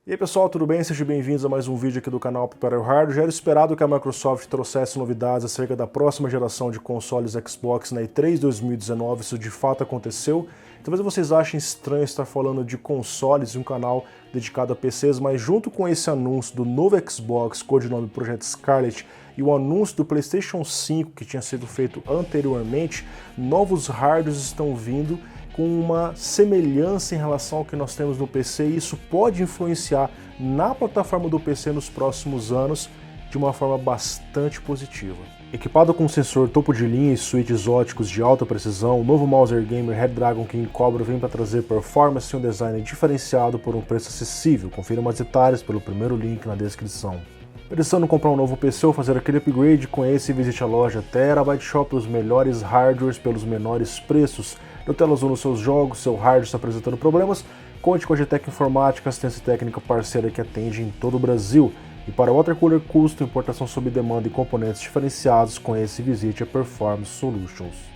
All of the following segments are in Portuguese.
E aí pessoal, tudo bem? Sejam bem-vindos a mais um vídeo aqui do canal Prepare Your Hardware. Já era esperado que a Microsoft trouxesse novidades acerca da próxima geração de consoles Xbox na E3 2019, isso de fato aconteceu. Talvez vocês achem estranho estar falando de consoles em um canal dedicado a PCs, mas junto com esse anúncio do novo Xbox, codinome Project Scarlet, e o anúncio do PlayStation 5 que tinha sido feito anteriormente, novos hardwares estão vindo com uma semelhança em relação ao que nós temos no PC, e isso pode influenciar na plataforma do PC nos próximos anos de uma forma bastante positiva. Equipado com sensor topo de linha e switches óticos de alta precisão, o novo mouse Gamer Redragon King Cobra vem para trazer performance e um design diferenciado por um preço acessível. Confira mais detalhes pelo primeiro link na descrição. Pensando em comprar um novo PC ou fazer aquele upgrade, conheça e visite a loja Terabyte Shop, os melhores hardwares pelos menores preços. No Tela Azul nos seus jogos, seu hardware está apresentando problemas? Conte com a GTEC Informática, assistência técnica parceira que atende em todo o Brasil. E para water cooler custom, importação sob demanda e componentes diferenciados, conheça e visite a Performance Solutions.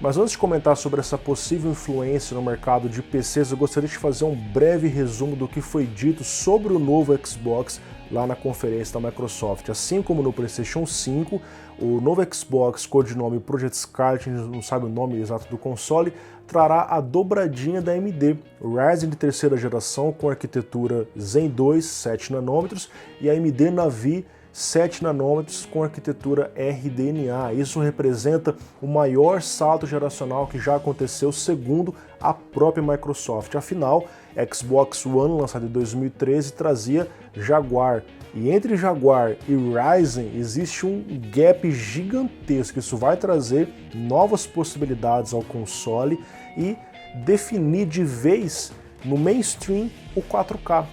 Mas antes de comentar sobre essa possível influência no mercado de PCs, eu gostaria de fazer um breve resumo do que foi dito sobre o novo Xbox lá na conferência da Microsoft. Assim como no PlayStation 5, o novo Xbox, codinome Project Scarlet, a gente não sabe o nome exato do console, trará a dobradinha da AMD, Ryzen de terceira geração com arquitetura Zen 2, 7 nanômetros, e a AMD Navi 7 nanômetros com arquitetura RDNA. Isso representa o maior salto geracional que já aconteceu, segundo a própria Microsoft. Afinal, Xbox One, lançado em 2013, trazia Jaguar. E entre Jaguar e Ryzen existe um gap gigantesco. Isso vai trazer novas possibilidades ao console e definir de vez no mainstream o 4K.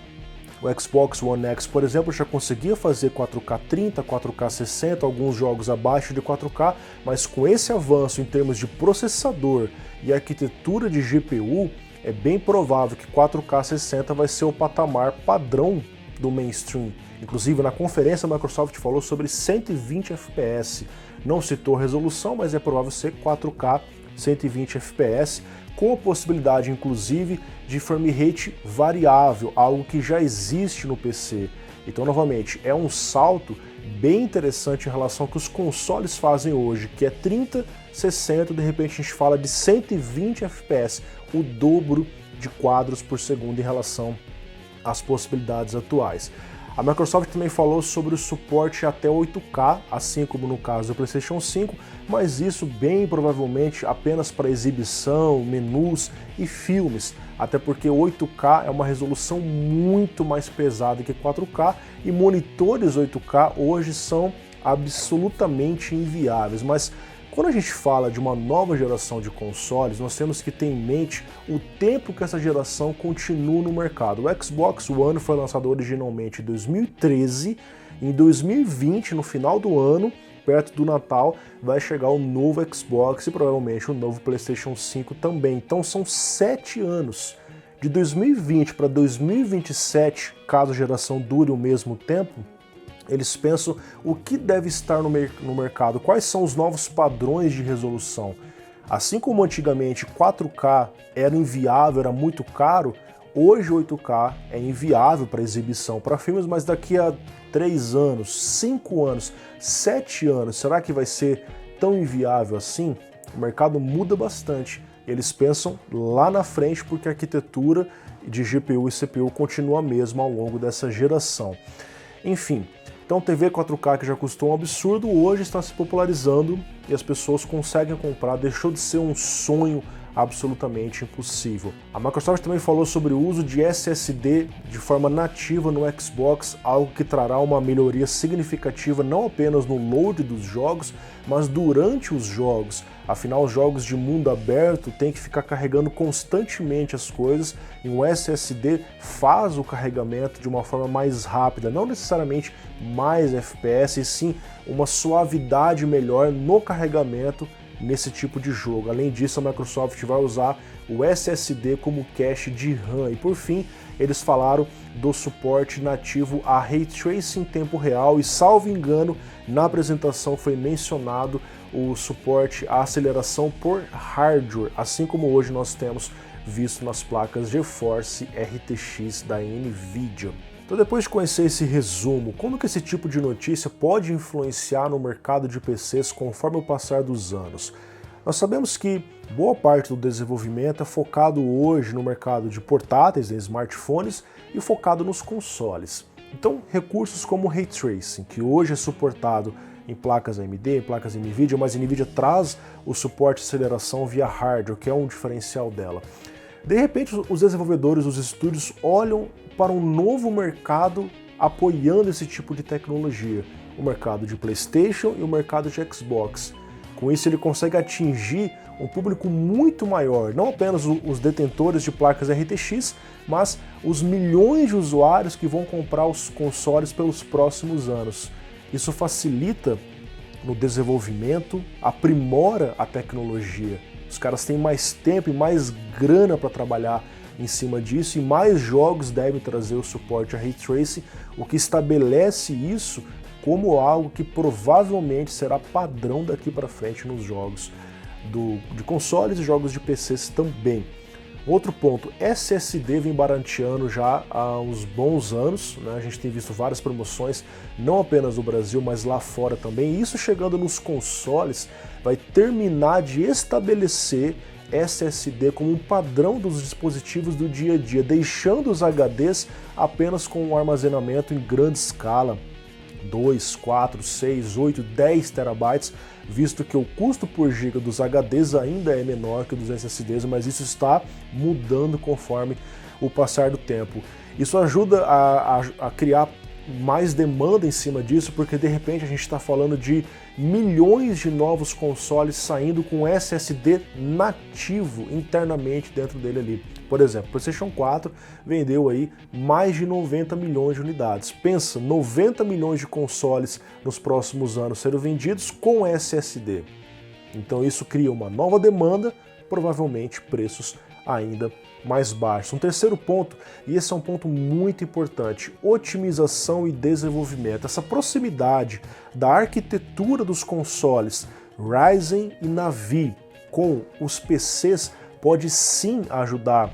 O Xbox One X, por exemplo, já conseguia fazer 4K 30, 4K 60, alguns jogos abaixo de 4K, mas com esse avanço em termos de processador e arquitetura de GPU, é bem provável que 4K 60 vai ser o patamar padrão do mainstream. Inclusive, na conferência, a Microsoft falou sobre 120 FPS. Não citou resolução, mas é provável ser 4K 120 FPS, com a possibilidade, inclusive, de frame rate variável, algo que já existe no PC. Então, novamente, é um salto bem interessante em relação ao que os consoles fazem hoje, que é 30, 60, de repente a gente fala de 120 FPS, o dobro de quadros por segundo em relação às possibilidades atuais. A Microsoft também falou sobre o suporte até 8K, assim como no caso do PlayStation 5, mas isso bem provavelmente apenas para exibição, menus e filmes, até porque 8K é uma resolução muito mais pesada que 4K e monitores 8K hoje são absolutamente inviáveis. Mas quando a gente fala de uma nova geração de consoles, nós temos que ter em mente o tempo que essa geração continua no mercado. O Xbox One foi lançado originalmente em 2013, em 2020, no final do ano, perto do Natal, vai chegar o novo Xbox e provavelmente o novo PlayStation 5 também. Então são 7 anos. De 2020 para 2027, caso a geração dure o mesmo tempo, eles pensam o que deve estar no mercado, quais são os novos padrões de resolução. Assim como antigamente 4K era inviável, era muito caro, hoje 8K é inviável para exibição, para filmes, mas daqui a 3 anos, 5 anos, 7 anos, será que vai ser tão inviável assim? O mercado muda bastante. Eles pensam lá na frente porque a arquitetura de GPU e CPU continua a mesma ao longo dessa geração. Enfim, então TV 4K, que já custou um absurdo, hoje está se popularizando e as pessoas conseguem comprar, deixou de ser um sonho absolutamente impossível. A Microsoft também falou sobre o uso de SSD de forma nativa no Xbox, algo que trará uma melhoria significativa não apenas no load dos jogos, mas durante os jogos. Afinal, os jogos de mundo aberto têm que ficar carregando constantemente as coisas e um SSD faz o carregamento de uma forma mais rápida, não necessariamente mais FPS, e sim uma suavidade melhor no carregamento nesse tipo de jogo. Além disso, a Microsoft vai usar o SSD como cache de RAM. E por fim, eles falaram do suporte nativo a Ray Tracing em tempo real e, salvo engano, na apresentação foi mencionado o suporte à aceleração por hardware, assim como hoje nós temos visto nas placas GeForce RTX da NVIDIA. Então, depois de conhecer esse resumo, como que esse tipo de notícia pode influenciar no mercado de PCs conforme o passar dos anos? Nós sabemos que boa parte do desenvolvimento é focado hoje no mercado de portáteis, de smartphones, e focado nos consoles. Então, recursos como o Ray Tracing, que hoje é suportado em placas AMD, em placas NVIDIA, mas a NVIDIA traz o suporte de aceleração via hardware, que é um diferencial dela. De repente, os desenvolvedores, os estúdios olham para um novo mercado apoiando esse tipo de tecnologia, o mercado de PlayStation e o mercado de Xbox. Com isso, ele consegue atingir um público muito maior, não apenas os detentores de placas RTX, mas os milhões de usuários que vão comprar os consoles pelos próximos anos. Isso facilita no desenvolvimento, aprimora a tecnologia. Os caras têm mais tempo e mais grana para trabalhar em cima disso, e mais jogos devem trazer o suporte a Ray Tracing, o que estabelece isso como algo que provavelmente será padrão daqui para frente nos jogos de consoles e jogos de PCs também. Outro ponto, SSD vem barateando já há uns bons anos, né? A gente tem visto várias promoções, não apenas no Brasil, mas lá fora também. E isso chegando nos consoles vai terminar de estabelecer SSD como um padrão dos dispositivos do dia a dia, deixando os HDs apenas com um armazenamento em grande escala, 2, 4, 6, 8, 10 terabytes, visto que o custo por giga dos HDs ainda é menor que o dos SSDs, mas isso está mudando conforme o passar do tempo. Isso ajuda a criar mais demanda em cima disso, porque de repente a gente está falando de milhões de novos consoles saindo com SSD nativo internamente dentro dele ali. Por exemplo, o PlayStation 4 vendeu aí mais de 90 milhões de unidades. Pensa, 90 milhões de consoles nos próximos anos serão vendidos com SSD. Então isso cria uma nova demanda, provavelmente preços ainda mais baixos. Um terceiro ponto, e esse é um ponto muito importante, otimização e desenvolvimento. Essa proximidade da arquitetura dos consoles Ryzen e Navi com os PCs pode sim ajudar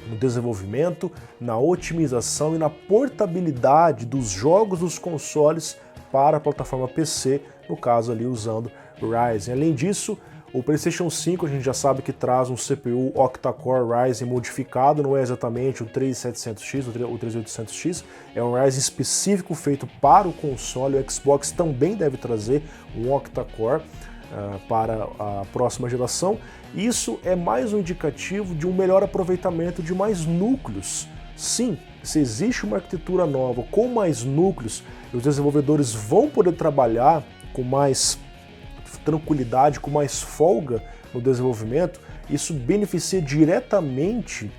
no desenvolvimento, na otimização e na portabilidade dos jogos dos consoles para a plataforma PC, no caso ali usando Ryzen. Além disso, o PlayStation 5 a gente já sabe que traz um CPU octa-core Ryzen modificado, não é exatamente o 3700X, o 3800X, é um Ryzen específico feito para o console. O Xbox também deve trazer um octa-core para a próxima geração. Isso é mais um indicativo de um melhor aproveitamento de mais núcleos. Sim, se existe uma arquitetura nova com mais núcleos, os desenvolvedores vão poder trabalhar com mais tranquilidade, com mais folga no desenvolvimento. Isso beneficia diretamente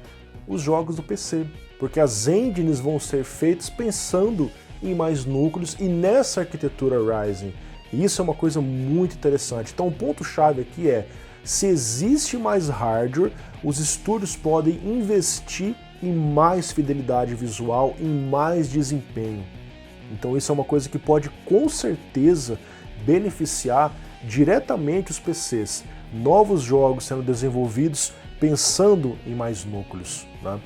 os jogos do PC, porque as engines vão ser feitas pensando em mais núcleos e nessa arquitetura Ryzen. E isso é uma coisa muito interessante. Então o ponto-chave aqui é, se existe mais hardware, os estúdios podem investir em mais fidelidade visual, em mais desempenho. Então isso é uma coisa que pode com certeza beneficiar diretamente os PCs. Novos jogos sendo desenvolvidos pensando em mais núcleos, né?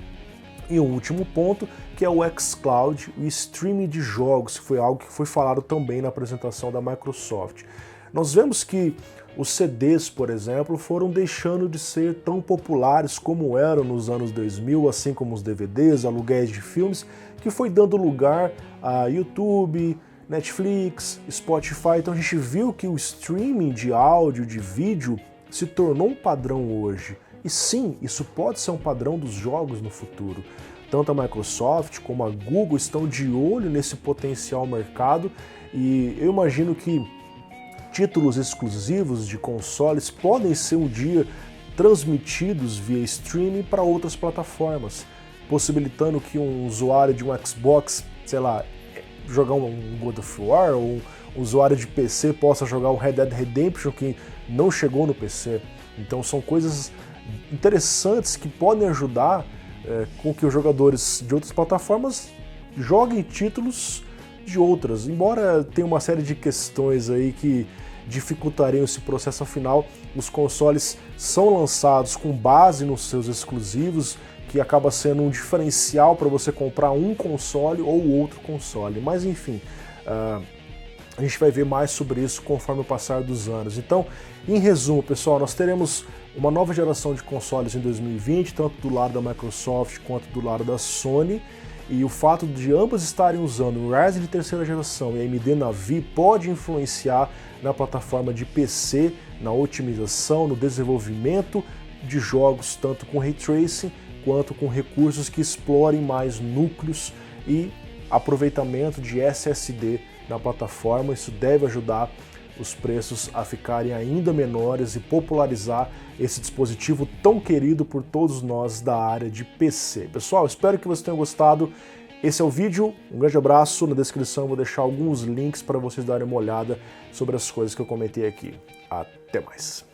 E o último ponto, que é o xCloud, o streaming de jogos, que foi algo que foi falado também na apresentação da Microsoft. Nós vemos que os CDs, por exemplo, foram deixando de ser tão populares como eram nos anos 2000, assim como os DVDs, aluguéis de filmes, que foi dando lugar a YouTube, Netflix, Spotify. Então a gente viu que o streaming de áudio, de vídeo, se tornou um padrão hoje. E sim, isso pode ser um padrão dos jogos no futuro. Tanto a Microsoft como a Google estão de olho nesse potencial mercado, e eu imagino que títulos exclusivos de consoles podem ser um dia transmitidos via streaming para outras plataformas, possibilitando que um usuário de um Xbox, sei lá, jogar um God of War, ou um usuário de PC possa jogar um Red Dead Redemption que não chegou no PC. Então são coisas interessantes que podem ajudar com que os jogadores de outras plataformas joguem títulos de outras, embora tenha uma série de questões aí que dificultariam esse processo. Afinal, os consoles são lançados com base nos seus exclusivos, que acaba sendo um diferencial para você comprar um console ou outro console. Mas enfim, a gente vai ver mais sobre isso conforme o passar dos anos. Então, em resumo, pessoal, nós teremos uma nova geração de consoles em 2020, tanto do lado da Microsoft quanto do lado da Sony, e o fato de ambos estarem usando o Ryzen de terceira geração e a AMD Navi pode influenciar na plataforma de PC, na otimização, no desenvolvimento de jogos, tanto com Ray Tracing quanto com recursos que explorem mais núcleos e aproveitamento de SSD na plataforma. Isso deve ajudar os preços a ficarem ainda menores e popularizar esse dispositivo tão querido por todos nós da área de PC. Pessoal, espero que vocês tenham gostado. Esse é o vídeo, um grande abraço. Na descrição eu vou deixar alguns links para vocês darem uma olhada sobre as coisas que eu comentei aqui. Até mais!